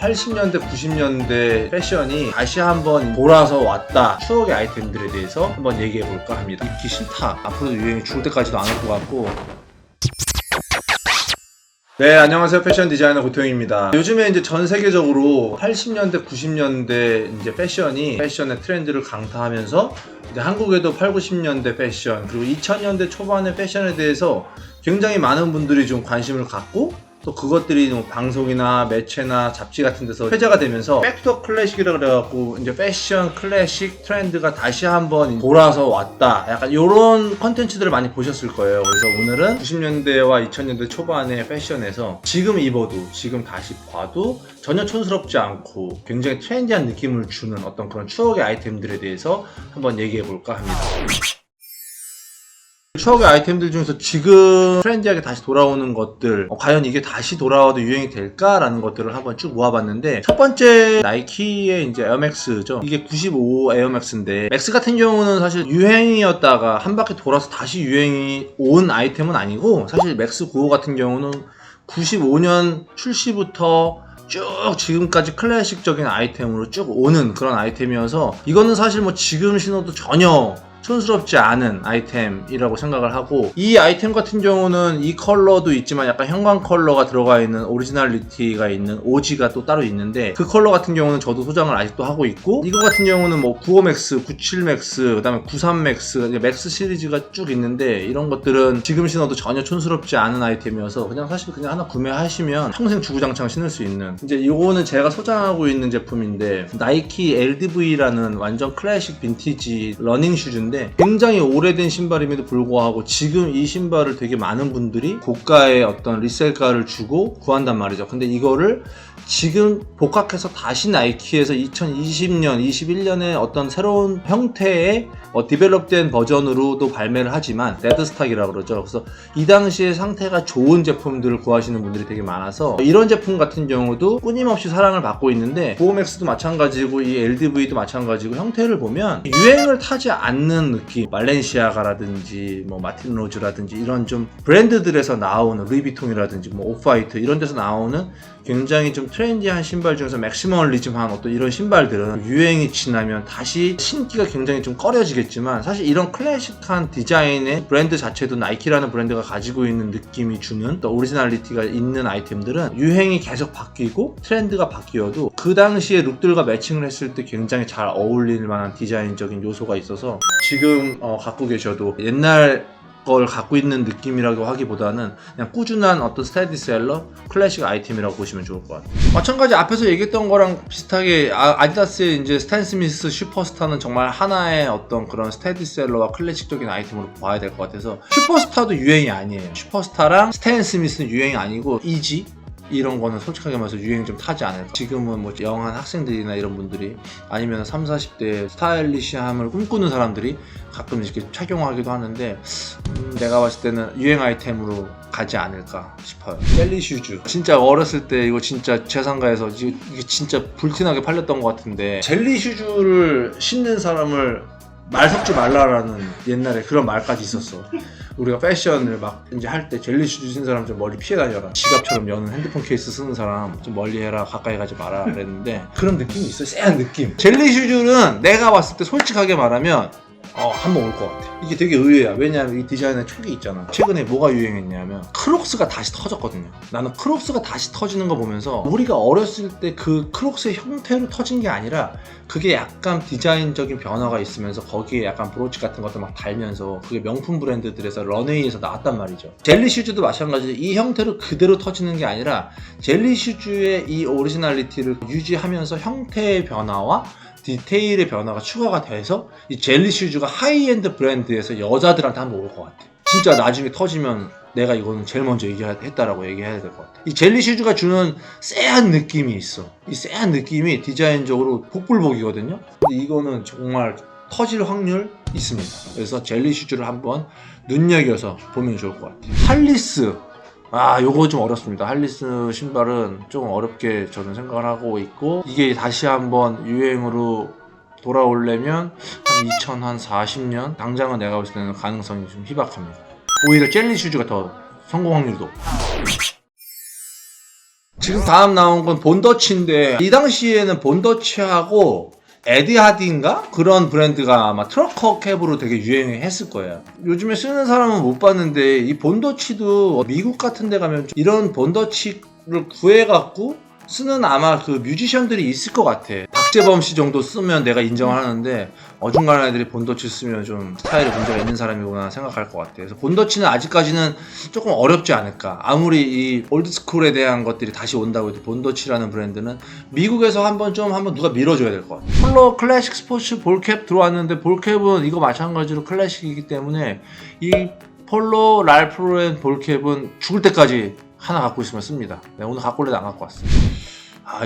80년대, 90년대 패션이 다시 한번 돌아서 왔다. 추억의 아이템들에 대해서 한번 얘기해 볼까 합니다. 입기 싫다. 앞으로도 유행이 죽을 때까지도 안 올 것 같고. 네, 안녕하세요. 패션 디자이너 고태웅입니다. 요즘에 이제 전 세계적으로 80년대, 90년대 이제 패션의 트렌드를 강타하면서 이제 한국에도 8, 90년대 패션, 그리고 2000년대 초반의 패션에 대해서 굉장히 많은 분들이 좀 관심을 갖고 또 그것들이 뭐 방송이나 매체나 잡지 같은 데서 회자가 되면서 백투더 클래식이라고 그래갖고 이제 패션 클래식 트렌드가 다시 한번 돌아서 왔다. 약간 이런 컨텐츠들을 많이 보셨을 거예요. 그래서 오늘은 90년대와 2000년대 초반의 패션에서 지금 입어도 지금 다시 봐도 전혀 촌스럽지 않고 굉장히 트렌디한 느낌을 주는 어떤 그런 추억의 아이템들에 대해서 한번 얘기해 볼까 합니다. 추억의 아이템들 중에서 지금 트렌디하게 다시 돌아오는 것들, 과연 이게 다시 돌아와도 유행이 될까라는 것들을 한번 쭉 모아봤는데, 첫 번째 나이키의 이제 에어맥스죠. 이게 95 에어맥스인데, 맥스 같은 경우는 사실 유행이었다가 한 바퀴 돌아서 다시 유행이 온 아이템은 아니고, 사실 맥스 95 같은 경우는 95년 출시부터 쭉 지금까지 클래식적인 아이템으로 쭉 오는 그런 아이템이어서, 이거는 사실 뭐 지금 신어도 전혀 촌스럽지 않은 아이템이라고 생각을 하고, 이 아이템 같은 경우는 이 컬러도 있지만 약간 형광 컬러가 들어가 있는 오리지널리티가 있는 오지가 또 따로 있는데, 그 컬러 같은 경우는 저도 소장을 아직도 하고 있고, 이거 같은 경우는 뭐 95맥스, 97맥스, 그 다음에 93맥스, 맥스 시리즈가 쭉 있는데, 이런 것들은 지금 신어도 전혀 촌스럽지 않은 아이템이어서 그냥 사실 그냥 하나 구매하시면 평생 주구장창 신을 수 있는, 이제 이거는 제가 소장하고 있는 제품인데, 나이키 LDV라는 완전 클래식 빈티지 러닝 슈즈인데, 굉장히 오래된 신발임에도 불구하고 지금 이 신발을 되게 많은 분들이 고가의 어떤 리셀가를 주고 구한단 말이죠. 근데 이거를 지금 복각해서 다시 나이키에서 2020년, 21년에 어떤 새로운 형태의 디벨롭된 버전으로도 발매를 하지만 데드스탁이라고 그러죠. 그래서 이 당시에 상태가 좋은 제품들을 구하시는 분들이 되게 많아서 이런 제품 같은 경우도 끊임없이 사랑을 받고 있는데, 보호맥스도 마찬가지고 이 LDV도 마찬가지고, 형태를 보면 유행을 타지 않는 느낌, 말렌시아가라든지 뭐 마틴 로즈라든지 이런 좀 브랜드들에서 나오는, 루이비통이라든지 뭐 오프화이트 이런 데서 나오는 굉장히 좀 트렌디한 신발 중에서 맥시멀리즘한 어떤 이런 신발들은 유행이 지나면 다시 신기가 굉장히 좀 꺼려지겠지만, 사실 이런 클래식한 디자인의 브랜드 자체도 나이키라는 브랜드가 가지고 있는 느낌이 주는 또 오리지널리티가 있는 아이템들은 유행이 계속 바뀌고 트렌드가 바뀌어도 그 당시의 룩들과 매칭을 했을 때 굉장히 잘 어울릴 만한 디자인적인 요소가 있어서 지금 갖고 계셔도 옛날 걸 갖고 있는 느낌이라고 하기보다는 그냥 꾸준한 어떤 스테디셀러 클래식 아이템이라고 보시면 좋을 것 같아요. 마찬가지 앞에서 얘기했던 거랑 비슷하게 아디다스의 이제 스탠 스미스 슈퍼스타는 정말 하나의 어떤 그런 스테디셀러와 클래식적인 아이템으로 봐야 될 것 같아서, 슈퍼스타도 유행이 아니에요. 슈퍼스타랑 스탠 스미스는 유행이 아니고 이지 이런 거는 솔직하게 말해서 유행이 좀 타지 않을까. 지금은 뭐 영한 학생들이나 이런 분들이, 아니면 30, 40대 스타일리시함을 꿈꾸는 사람들이 가끔 이렇게 착용하기도 하는데, 내가 봤을 때는 유행 아이템으로 가지 않을까 싶어요. 젤리 슈즈, 진짜 어렸을 때 이거 진짜 재상가에서 이게 진짜 불티나게 팔렸던 것 같은데, 젤리 슈즈를 신는 사람을 말 섞지 말라라는 옛날에 그런 말까지 있었어. 우리가 패션을 막 이제 할 때 젤리 슈즈 신는 사람 좀 멀리 피해 다녀라, 지갑처럼 여는 핸드폰 케이스 쓰는 사람 좀 멀리 해라, 가까이 가지 마라 그랬는데, 그런 느낌이 있어요. 쎄한 느낌. 젤리 슈즈는 내가 봤을 때 솔직하게 말하면 한번 올 것 같아. 이게 되게 의외야. 왜냐하면 이 디자인의 촉이 있잖아. 최근에 뭐가 유행했냐면 크록스가 다시 터졌거든요. 나는 크록스가 다시 터지는 거 보면서, 우리가 어렸을 때 그 크록스의 형태로 터진 게 아니라 그게 약간 디자인적인 변화가 있으면서 거기에 약간 브로치 같은 것도 막 달면서 그게 명품 브랜드들에서 런웨이에서 나왔단 말이죠. 젤리 슈즈도 마찬가지로 이 형태로 그대로 터지는 게 아니라 젤리 슈즈의 이 오리지널리티를 유지하면서 형태의 변화와 디테일의 변화가 추가가 돼서 이 젤리 슈즈가 하이엔드 브랜드에서 여자들한테 한번 올 것 같아. 진짜 나중에 터지면 내가 이거는 제일 먼저 얘기했다라고 얘기해야 될 것 같아. 이 젤리 슈즈가 주는 쎄한 느낌이 있어. 이 쎄한 느낌이 디자인적으로 복불복이거든요. 근데 이거는 정말 터질 확률 있습니다. 그래서 젤리 슈즈를 한번 눈여겨서 보면 좋을 것 같아요. 할리스, 요거 좀 어렵습니다. 할리스 신발은 좀 어렵게 저는 생각을 하고 있고, 이게 다시 한번 유행으로 돌아오려면 한 2040년 당장은 내가 볼 때는 가능성이 좀 희박합니다. 오히려 젤리 슈즈가 더 성공 확률이 높고. 지금 다음 나온 건 본더치인데 이 당시에는 본더치하고 에디하디인가? 그런 브랜드가 아마 트러커 캡으로 되게 유행했을 거예요. 요즘에 쓰는 사람은 못 봤는데 이 본더치도 미국 같은 데 가면 이런 본더치를 구해갖고 쓰는 아마 그 뮤지션들이 있을 것 같아. 박재범 씨 정도 쓰면 내가 인정을 하는데 어중간한 애들이 본더치 쓰면 좀 스타일에 문제가 있는 사람이구나 생각할 것 같아. 그래서 본더치는 아직까지는 조금 어렵지 않을까. 아무리 이 올드스쿨에 대한 것들이 다시 온다고 해도 본더치라는 브랜드는 미국에서 한번 누가 밀어줘야 될 것 같아. 폴로 클래식 스포츠 볼캡 들어왔는데 볼캡은 이거 마찬가지로 클래식이기 때문에 이 폴로 랄프 로렌 볼캡은 죽을 때까지 하나 갖고 있으면 씁니다. 네, 오늘 갖고 올래도 안 갖고 왔어요.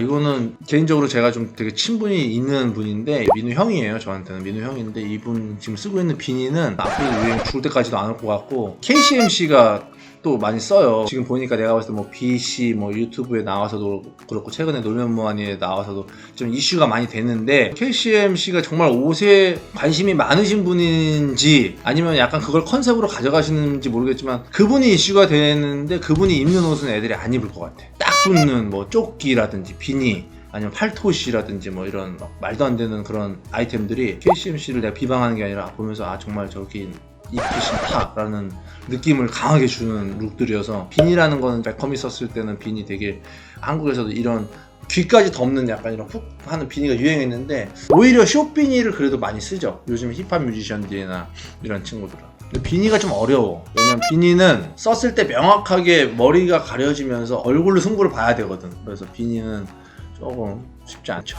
이거는 개인적으로 제가 좀 되게 친분이 있는 분인데 민우 형이에요. 저한테는 민우 형인데 이분 지금 쓰고 있는 비니는 앞으로 유행 죽을 때까지도 안 올 것 같고 KCMC가 또 많이 써요. 지금 보니까 내가 봤을 때 뭐 BC 뭐 유튜브에 나와서도 그렇고 최근에 놀면 뭐하니에 나와서도 좀 이슈가 많이 됐는데 KCMC가 정말 옷에 관심이 많으신 분인지 아니면 약간 그걸 컨셉으로 가져가시는지 모르겠지만 그분이 이슈가 되는데 그분이 입는 옷은 애들이 안 입을 것 같아. 딱 붙는 뭐 조끼라든지 비니 아니면 팔토시라든지 뭐 이런 말도 안 되는 그런 아이템들이 KCMC를 내가 비방하는 게 아니라 보면서 정말 저렇게 입기 싫다라는 느낌을 강하게 주는 룩들이어서 비니라는 거는 베컴이 썼을 때는 비니 되게 한국에서도 이런 귀까지 덮는 약간 이런 훅 하는 비니가 유행했는데 오히려 숏비니를 그래도 많이 쓰죠. 요즘 힙합 뮤지션들이나 이런 친구들은. 근데 비니가 좀 어려워. 왜냐면 비니는 썼을 때 명확하게 머리가 가려지면서 얼굴로 승부를 봐야 되거든. 그래서 비니는 조금 쉽지 않죠.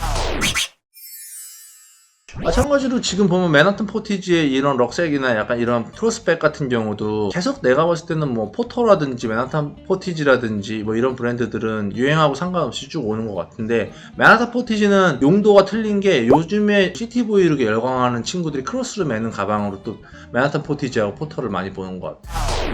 마찬가지로 지금 보면 맨하튼 포티지의 이런 럭색이나 약간 이런 크로스백 같은 경우도 계속 내가 봤을 때는 뭐 포터라든지 맨하탄 포티지라든지 뭐 이런 브랜드들은 유행하고 상관없이 쭉 오는 것 같은데 맨하탄 포티지는 용도가 틀린 게 요즘에 시티보이룩에 열광하는 친구들이 크로스를 매는 가방으로 또 맨하탄 포티지하고 포터를 많이 보는 것 같아요.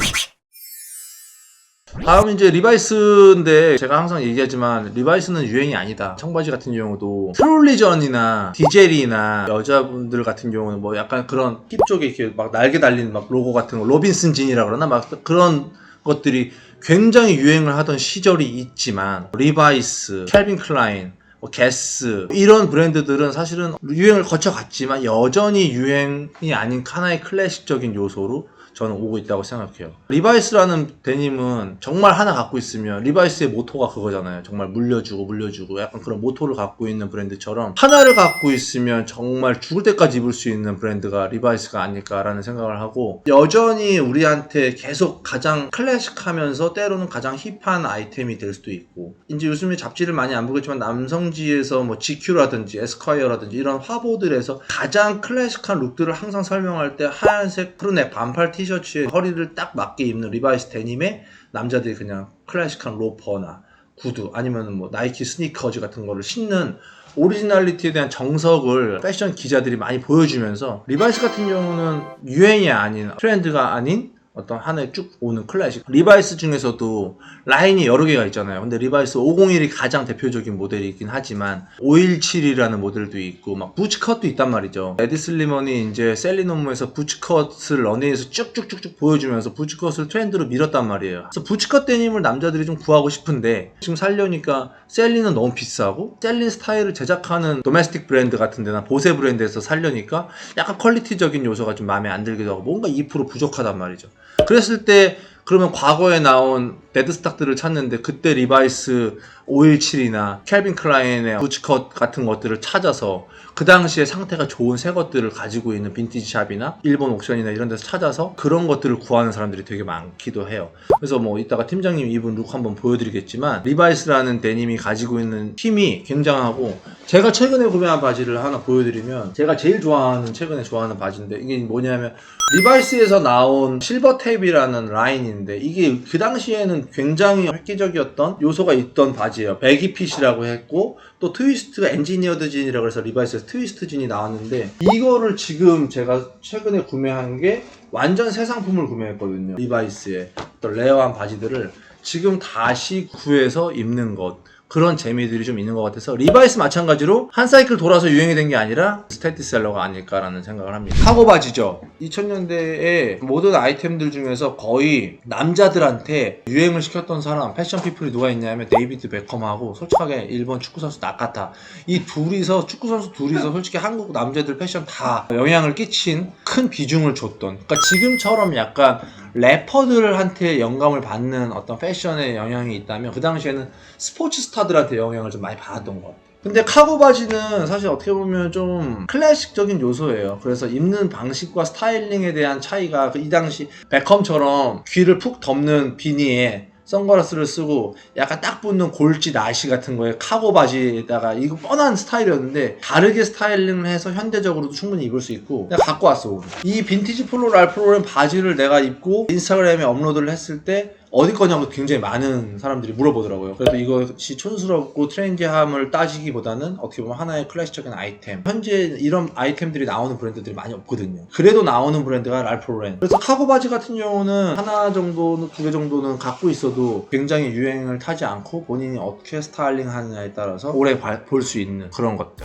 다음 이제 리바이스인데 제가 항상 얘기하지만 리바이스는 유행이 아니다. 청바지 같은 경우도 트롤리전이나 디젤이나 여자분들 같은 경우는 뭐 약간 그런 힙 쪽에 이렇게 막 날개 달린 막 로고 같은 거 로빈슨 진이라 그러나 막 그런 것들이 굉장히 유행을 하던 시절이 있지만 리바이스, 캘빈 클라인 게스 이런 브랜드들은 사실은 유행을 거쳐갔지만 여전히 유행이 아닌 하나의 클래식적인 요소로 저는 오고 있다고 생각해요. 리바이스라는 데님은 정말 하나 갖고 있으면 리바이스의 모토가 그거잖아요. 정말 물려주고 약간 그런 모토를 갖고 있는 브랜드처럼 하나를 갖고 있으면 정말 죽을 때까지 입을 수 있는 브랜드가 리바이스가 아닐까라는 생각을 하고 여전히 우리한테 계속 가장 클래식하면서 때로는 가장 힙한 아이템이 될 수도 있고 이제 요즘에 잡지를 많이 안 보겠지만 남성지에서 뭐 GQ라든지 에스콰이어라든지 이런 화보들에서 가장 클래식한 룩들을 항상 설명할 때 하얀색 크루넥 반팔 티셔츠에 허리를 딱 맞게 입는 리바이스 데님에 남자들이 그냥 클래식한 로퍼나 구두 아니면 뭐 나이키 스니커즈 같은 거를 신는 오리지널리티에 대한 정석을 패션 기자들이 많이 보여주면서 리바이스 같은 경우는 유행이 아닌 트렌드가 아닌 어떤 한 해 쭉 오는 클래식 리바이스 중에서도 라인이 여러 개가 있잖아요. 근데 리바이스 501이 가장 대표적인 모델이긴 하지만 517이라는 모델도 있고 막 부츠컷도 있단 말이죠. 에디 슬리먼이 이제 셀리노무에서 부츠컷을 런웨이에서 쭉쭉쭉쭉 보여주면서 부츠컷을 트렌드로 밀었단 말이에요. 그래서 부츠컷 데님을 남자들이 좀 구하고 싶은데 지금 살려니까 셀린은 너무 비싸고 셀린 스타일을 제작하는 도메스틱 브랜드 같은 데나 보세 브랜드에서 살려니까 약간 퀄리티적인 요소가 좀 마음에 안 들기도 하고 뭔가 2% 부족하단 말이죠. 그랬을 때 그러면 과거에 나온 데드스탁들을 찾는데 그때 리바이스 517이나 캘빈 클라인의 부츠컷 같은 것들을 찾아서 그 당시에 상태가 좋은 새 것들을 가지고 있는 빈티지 샵이나 일본 옥션이나 이런 데서 찾아서 그런 것들을 구하는 사람들이 되게 많기도 해요. 그래서 뭐 이따가 팀장님 입은 룩 한번 보여드리겠지만 리바이스라는 데님이 가지고 있는 힘이 굉장하고 제가 최근에 구매한 바지를 하나 보여드리면 제가 제일 최근에 좋아하는 바지인데 이게 뭐냐면 리바이스에서 나온 실버 탭이라는 라인인데 이게 그 당시에는 굉장히 획기적이었던 요소가 있던 바지예요. 배기핏이라고 했고 또 트위스트가 엔지니어드 진이라고 해서 리바이스에서 트위스트 진이 나왔는데 이거를 지금 제가 최근에 구매한 게 완전 새 상품을 구매했거든요. 리바이스의 어떤 레어한 바지들을 지금 다시 구해서 입는 것 그런 재미들이 좀 있는 것 같아서 리바이스 마찬가지로 한 사이클 돌아서 유행이 된 게 아니라 스테디셀러가 아닐까라는 생각을 합니다. 카고 바지죠. 2000년대에 모든 아이템들 중에서 거의 남자들한테 유행을 시켰던 사람 패션 피플이 누가 있냐면 데이비드 베컴하고 솔직하게 일본 축구선수 나카타, 이 둘이서 축구선수 둘이서 솔직히 한국 남자들 패션 다 영향을 끼친 큰 비중을 줬던, 그러니까 지금처럼 약간 래퍼들한테 영감을 받는 어떤 패션의 영향이 있다면 그 당시에는 스포츠 스타들한테 영향을 좀 많이 받았던 것 같아요. 근데 카고 바지는 사실 어떻게 보면 좀 클래식적인 요소예요. 그래서 입는 방식과 스타일링에 대한 차이가 이 당시 베컴처럼 귀를 푹 덮는 비니에 선글라스를 쓰고 약간 딱 붙는 골지 나시 같은 거에 카고 바지에다가 이거 뻔한 스타일이었는데 다르게 스타일링을 해서 현대적으로도 충분히 입을 수 있고 내가 갖고 왔어. 이 빈티지 폴로 랄프 로렌 바지를 내가 입고 인스타그램에 업로드를 했을 때 어디 거냐고 굉장히 많은 사람들이 물어보더라고요. 그래도 이것이 촌스럽고 트렌디함을 따지기보다는 어떻게 보면 하나의 클래식적인 아이템, 현재 이런 아이템들이 나오는 브랜드들이 많이 없거든요. 그래도 나오는 브랜드가 랄프 로렌. 그래서 카고 바지 같은 경우는 하나 정도는, 두 개 정도는 갖고 있어도 굉장히 유행을 타지 않고 본인이 어떻게 스타일링 하느냐에 따라서 오래 볼 수 있는 그런 것들.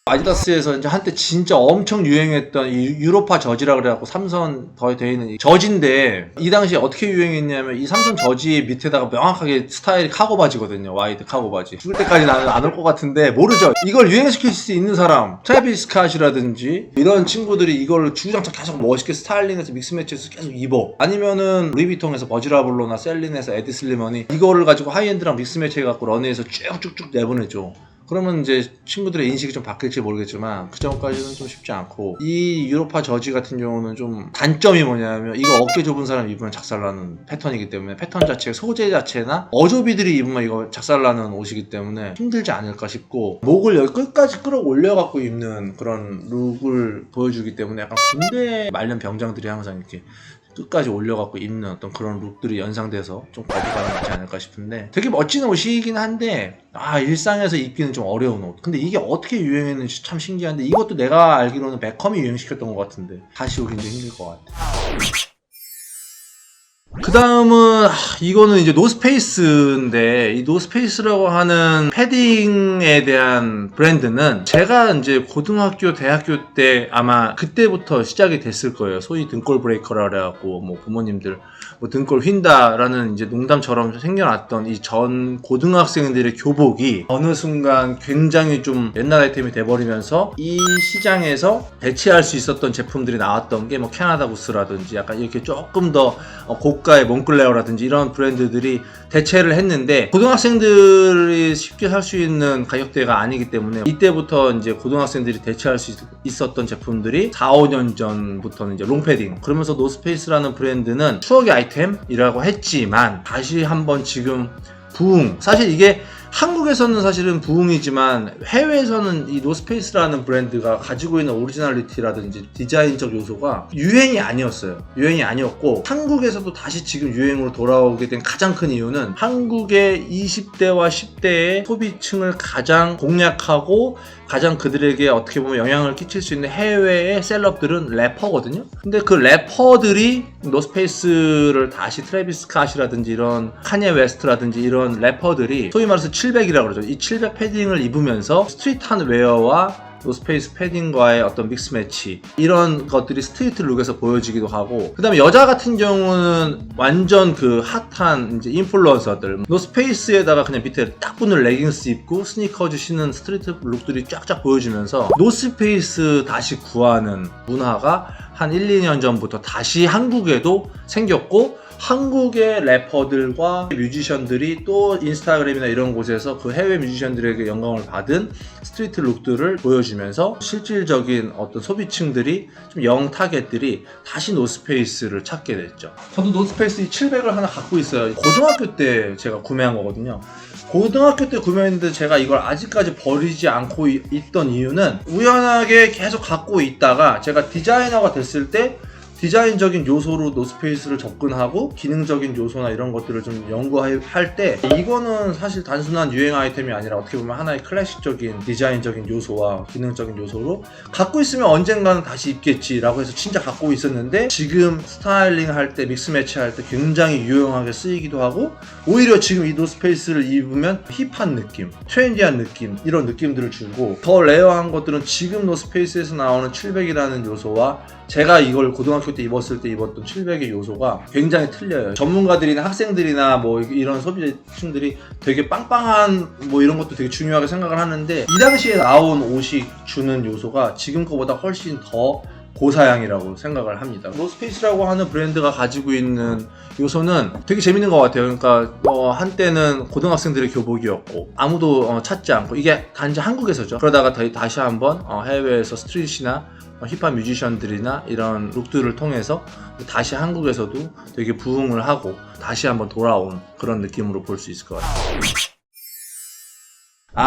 아디다스에서 이제 한때 진짜 엄청 유행했던 이 유로파 저지라 그래갖고 삼선 더 되어 있는 저지인데, 이 당시에 어떻게 유행했냐면 이 삼선 저지 밑에다가 명확하게 스타일이 카고 바지거든요. 와이드 카고 바지. 죽을 때까지 나는 안 올 것 같은데 모르죠. 이걸 유행시킬 수 있는 사람, 트래비스 스캇이라든지 이런 친구들이 이걸 주구장창 계속 멋있게 스타일링해서 믹스매치해서 계속 입어. 아니면은 루이비통에서 버지라블로나 셀린에서 에디 슬리먼이 이거를 가지고 하이엔드랑 믹스매치 해갖고 런웨이에서 쭉쭉쭉 내보내죠. 그러면 이제 친구들의 인식이 좀 바뀔지 모르겠지만 그 전까지는 좀 쉽지 않고, 이 유로파 저지 같은 경우는 좀 단점이 뭐냐면 이거 어깨 좁은 사람 입으면 작살나는 패턴이기 때문에 패턴 자체, 소재 자체나 어조비들이 입으면 이거 작살나는 옷이기 때문에 힘들지 않을까 싶고, 목을 여기 끝까지 끌어올려 갖고 입는 그런 룩을 보여주기 때문에 약간 군대 말년 병장들이 항상 이렇게 끝까지 올려갖고 입는 어떤 그런 룩들이 연상돼서 좀 거부감이 있지 않을까 싶은데, 되게 멋진 옷이긴 한데 일상에서 입기는 좀 어려운 옷. 근데 이게 어떻게 유행했는지 참 신기한데, 이것도 내가 알기로는 베컴이 유행시켰던 것 같은데 다시 오기는 힘들 것 같아. 그 다음은 이거는 이제 노스페이스인데, 이 노스페이스라고 하는 패딩에 대한 브랜드는 제가 이제 고등학교 대학교 때 아마 그때부터 시작이 됐을 거예요. 소위 등골 브레이커라 그래갖고 뭐 부모님들 뭐 등골 휜다라는 이제 농담처럼 생겨났던 이 전 고등학생들의 교복이 어느 순간 굉장히 좀 옛날 아이템이 돼버리면서 이 시장에서 대체할 수 있었던 제품들이 나왔던 게 뭐 캐나다 구스라든지 약간 이렇게 조금 더 고가의 몽클레어라든지 이런 브랜드들이 대체를 했는데, 고등학생들이 쉽게 살 수 있는 가격대가 아니기 때문에 이때부터 이제 고등학생들이 대체할 수 있었던 제품들이 4, 5년 전부터는 이제 롱패딩, 그러면서 노스페이스라는 브랜드는 추억의 아이템이라고 했지만 다시 한번 지금 부흥, 사실 이게 한국에서는 사실은 부흥이지만 해외에서는 이 노스페이스라는 브랜드가 가지고 있는 오리지널리티라든지 디자인적 요소가 유행이 아니었어요. 유행이 아니었고, 한국에서도 다시 지금 유행으로 돌아오게 된 가장 큰 이유는 한국의 20대와 10대의 소비층을 가장 공략하고 가장 그들에게 어떻게 보면 영향을 끼칠 수 있는 해외의 셀럽들은 래퍼거든요. 근데 그 래퍼들이 노스페이스를 다시 트래비스 스캇이라든지 이런 카니에 웨스트라든지 이런 래퍼들이 소위 말해서 700이라고 그러죠. 이 700 패딩을 입으면서 스트릿한 웨어와 노스페이스 패딩과의 어떤 믹스 매치, 이런 것들이 스트리트 룩에서 보여지기도 하고, 그 다음에 여자 같은 경우는 완전 그 핫한 이제 인플루언서들, 노스페이스에다가 그냥 밑에 딱 붙는 레깅스 입고 스니커즈 신는 스트리트 룩들이 쫙쫙 보여지면서 노스페이스 다시 구하는 문화가 한 1, 2년 전부터 다시 한국에도 생겼고, 한국의 래퍼들과 뮤지션들이 또 인스타그램이나 이런 곳에서 그 해외 뮤지션들에게 영감을 받은 스트리트 룩들을 보여주면서 실질적인 어떤 소비층들이 좀 영 타겟들이 다시 노스페이스를 찾게 됐죠. 저도 노스페이스 700을 하나 갖고 있어요. 고등학교 때 제가 구매한 거거든요. 고등학교 때 구매했는데 제가 이걸 아직까지 버리지 않고 있던 이유는, 우연하게 계속 갖고 있다가 제가 디자이너가 됐을 때 디자인적인 요소로 노스페이스를 접근하고 기능적인 요소나 이런 것들을 좀 연구할 때 이거는 사실 단순한 유행 아이템이 아니라 어떻게 보면 하나의 클래식적인 디자인적인 요소와 기능적인 요소로 갖고 있으면 언젠가는 다시 입겠지라고 해서 진짜 갖고 있었는데 지금 스타일링 할 때 믹스 매치 할 때 굉장히 유용하게 쓰이기도 하고 오히려 지금 이 노스페이스를 입으면 힙한 느낌, 트렌디한 느낌 이런 느낌들을 주고 더 레어한 것들은 지금 노스페이스에서 나오는 700이라는 요소와 제가 이걸 고등학교 때 입었을 때 입었던 700의 요소가 굉장히 틀려요. 전문가들이나 학생들이나 뭐 이런 소비층들이 되게 빵빵한 뭐 이런 것도 되게 중요하게 생각을 하는데 이 당시에 나온 옷이 주는 요소가 지금 거보다 훨씬 더 고사양이라고 생각을 합니다. 노스페이스라고 하는 브랜드가 가지고 있는 요소는 되게 재밌는 것 같아요. 그러니까 한때는 고등학생들의 교복이었고 아무도 찾지 않고 이게 단지 한국에서죠. 그러다가 다시 한번 해외에서 스트릿이나 힙합 뮤지션들이나 이런 룩들을 통해서 다시 한국에서도 되게 부흥을 하고 다시 한번 돌아온 그런 느낌으로 볼 수 있을 것 같아요.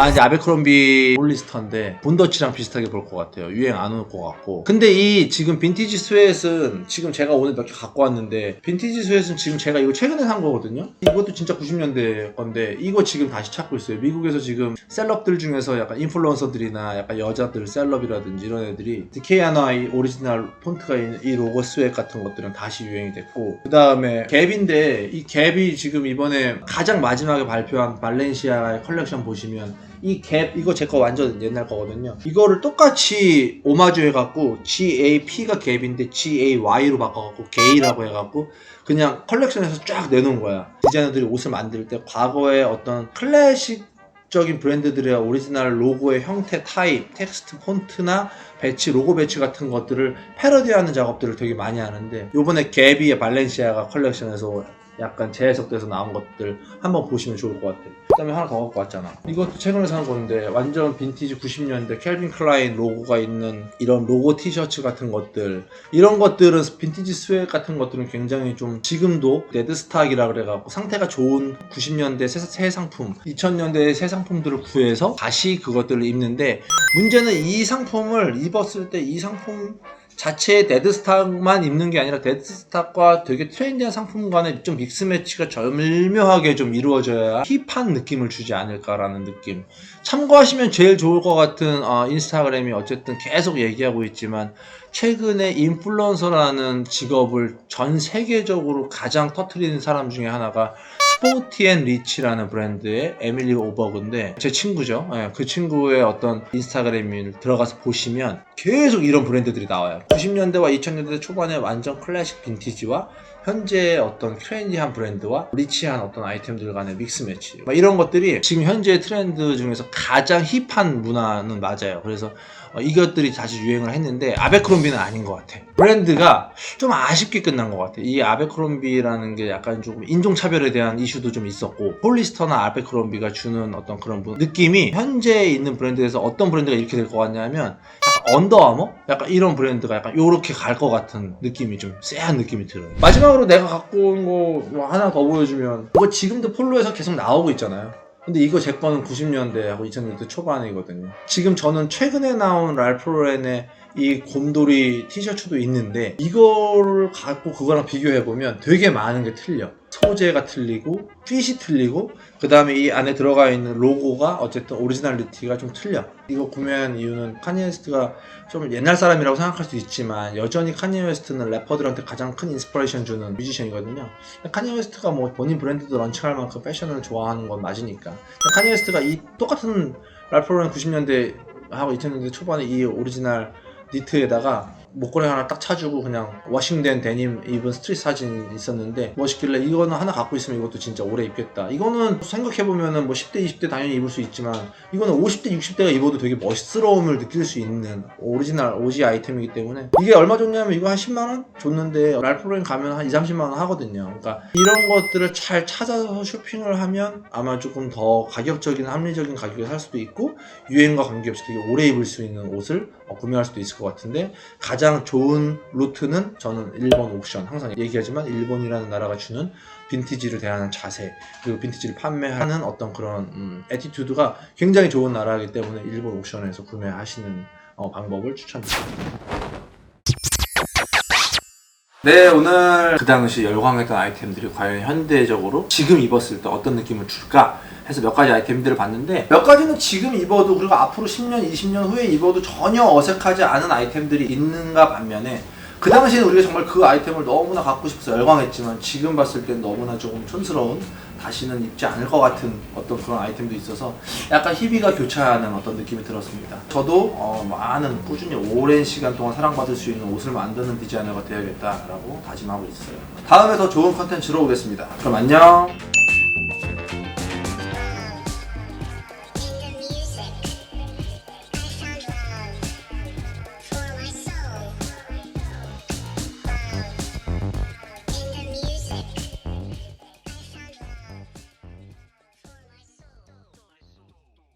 이제 아베크롬비 홀리스터인데 본더치랑 비슷하게 볼 것 같아요. 유행 안 올 것 같고. 근데 이 지금 빈티지 스웨트은 지금 제가 오늘 몇 개 갖고 왔는데 빈티지 스웨트은 지금 제가 이거 최근에 산 거거든요. 이것도 진짜 90년대 건데 이거 지금 다시 찾고 있어요. 미국에서 지금 셀럽들 중에서 약간 인플루언서들이나 약간 여자들 셀럽이라든지 이런 애들이 디케이아나 이 오리지널 폰트가 있는 이 로고 스웨트 같은 것들은 다시 유행이 됐고 그 다음에 갭인데 이 갭이 지금 이번에 가장 마지막에 발표한 발렌시아가의 컬렉션 보시면 이 갭 이거 제 거 완전 옛날 거거든요. 이거를 똑같이 오마주 해갖고 GAP가 갭인데 GAY로 바꿔갖고 게이라고 해갖고 그냥 컬렉션에서 쫙 내놓은 거야. 디자이너들이 옷을 만들 때 과거의 어떤 클래식적인 브랜드들의 오리지널 로고의 형태, 타입, 텍스트, 폰트나 배치, 로고 배치 같은 것들을 패러디하는 작업들을 되게 많이 하는데 요번에 갭이 발렌시아가 컬렉션에서 약간 재해석돼서 나온 것들 한번 보시면 좋을 것 같아요. 그 다음에 하나 더 갖고 왔잖아. 이것도 최근에 산 건데 완전 빈티지 90년대 캘빈 클라인 로고가 있는 이런 로고 티셔츠 같은 것들 이런 것들은 빈티지 스웨트 같은 것들은 굉장히 좀 지금도 데드스탁이라 그래갖고 상태가 좋은 90년대 새 상품 2000년대 새 상품들을 구해서 다시 그것들을 입는데 문제는 이 상품을 입었을 때 이 상품 자체의 데드스탁만 입는 게 아니라 데드스탁과 되게 트렌디한 상품 간의 좀 믹스매치가 절묘하게 좀 이루어져야 힙한 느낌을 주지 않을까라는 느낌. 참고하시면 제일 좋을 것 같은 인스타그램이 어쨌든 계속 얘기하고 있지만 최근에 인플루언서라는 직업을 전 세계적으로 가장 터트리는 사람 중에 하나가 스포티 앤 리치라는 브랜드의 에밀리 오버그인데 제 친구죠. 그 친구의 어떤 인스타그램을 들어가서 보시면 계속 이런 브랜드들이 나와요. 90년대와 2000년대 초반에 완전 클래식 빈티지와 현재의 어떤 트렌디한 브랜드와 리치한 어떤 아이템들 간의 믹스 매치 이런 것들이 지금 현재의 트렌드 중에서 가장 힙한 문화는 맞아요. 그래서 이것들이 다시 유행을 했는데 아베크롬비는 아닌 것 같아. 브랜드가 좀 아쉽게 끝난 것 같아. 이 아베크롬비라는 게 약간 조금 인종차별에 대한 이슈도 좀 있었고 홀리스터나 아베크롬비가 주는 어떤 그런 느낌이 현재 있는 브랜드에서 어떤 브랜드가 이렇게 될 것 같냐면 약간 언더아머? 약간 이런 브랜드가 약간 요렇게 갈 것 같은 느낌이 좀 쎄한 느낌이 들어요. 마지막으로 내가 갖고 온 거 하나 더 보여주면 이거 지금도 폴로에서 계속 나오고 있잖아요. 근데 이거 제 거는 90년대하고 2000년대 초반이거든요. 지금 저는 최근에 나온 랄프 로렌의 이 곰돌이 티셔츠도 있는데 이거를 갖고 그거랑 비교해보면 되게 많은 게 틀려. 소재가 틀리고 핏이 틀리고 그 다음에 이 안에 들어가 있는 로고가 어쨌든 오리지널리티가 좀 틀려. 이거 구매한 이유는 카니에 웨스트가 좀 옛날 사람이라고 생각할 수도 있지만 여전히 카니에 웨스트는 래퍼들한테 가장 큰 인스피레이션 주는 뮤지션이거든요. 카니에 웨스트가 뭐 본인 브랜드도 런칭할 만큼 패션을 좋아하는 건 맞으니까 카니에 웨스트가 이 똑같은 랄프 로렌 90년대 하고 2000년대 초반에 이 오리지널 니트에다가 목걸이 하나 딱 차주고 그냥 워싱된 데님 입은 스트릿 사진이 있었는데 멋있길래 이거는 하나 갖고 있으면 이것도 진짜 오래 입겠다. 이거는 생각해보면은 뭐 10대 20대 당연히 입을 수 있지만 이거는 50대 60대가 입어도 되게 멋스러움을 느낄 수 있는 오리지널 OG 아이템이기 때문에 이게 얼마 줬냐면 이거 한 10만원 줬는데 랄프 로렌 가면 한 2-30만원 하거든요. 그러니까 이런 것들을 잘 찾아서 쇼핑을 하면 아마 조금 더 가격적인 합리적인 가격에 살 수도 있고 유행과 관계없이 되게 오래 입을 수 있는 옷을 구매할 수도 있을 것 같은데 가장 좋은 루트는 저는 일본 옥션, 항상 얘기하지만 일본이라는 나라가 주는 빈티지를 대하는 자세 그리고 빈티지를 판매하는 어떤 그런 애티튜드가 굉장히 좋은 나라이기 때문에 일본 옥션에서 구매하시는 방법을 추천드립니다. 네, 오늘 그 당시 열광했던 아이템들이 과연 현대적으로 지금 입었을 때 어떤 느낌을 줄까 해서 몇 가지 아이템들을 봤는데, 몇 가지는 지금 입어도 그리고 앞으로 10년, 20년 후에 입어도 전혀 어색하지 않은 아이템들이 있는가 반면에, 그 당시에는 우리가 정말 그 아이템을 너무나 갖고 싶어서 열광했지만 지금 봤을 땐 너무나 조금 촌스러운, 다시는 입지 않을 것 같은 어떤 그런 아이템도 있어서 약간 희비가 교차하는 어떤 느낌이 들었습니다. 저도 많은 꾸준히 오랜 시간 동안 사랑받을 수 있는 옷을 만드는 디자이너가 되어야겠다라고 다짐하고 있어요. 다음에 더 좋은 컨텐츠로 오겠습니다. 그럼 안녕.